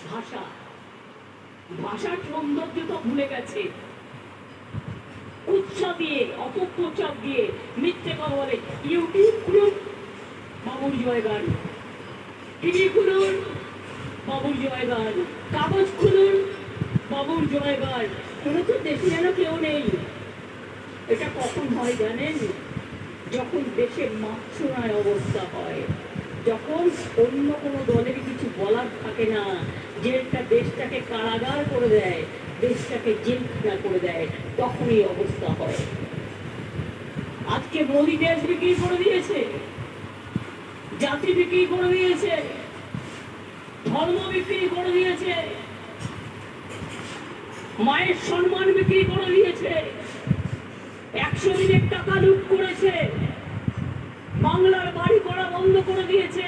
ভাষা, ভাষার সৌন্দর্য তো ভুলে গেছে। উৎসাহ দিয়ে, অপপ্রচার দিয়ে মিথ্যে কথা বলে। ইউটিউব খুলুন, বাবুর জয়গান। টিভি খুলুন, বাবুর জয়গান। কাগজ খুলুন, বাবুর জয়গান। কোনো তো দেশে যেন কেউ নেই। এটা কখন হয় জানেন? যখন দেশে মাৎসরায় অবস্থা হয়, যখন অন্য কোনো দলের কিছু বলার থাকে না, যেটা দেশটাকে কারাগার করে দেয়, দেশটাকে জেলখানা করে দেয়, তখন এই অবস্থা হয়। আজকে মোদী দেশ বিক্রি করে দিয়েছে, জাতি বিক্রি করে দিয়েছে, ধর্ম বিক্রি করে দিয়েছে, মায়ের সম্মান বিক্রি করে দিয়েছে, 100 দিনের টাকা লুট করেছে, বাংলার বাড়ি করা বন্ধ করে দিয়েছে।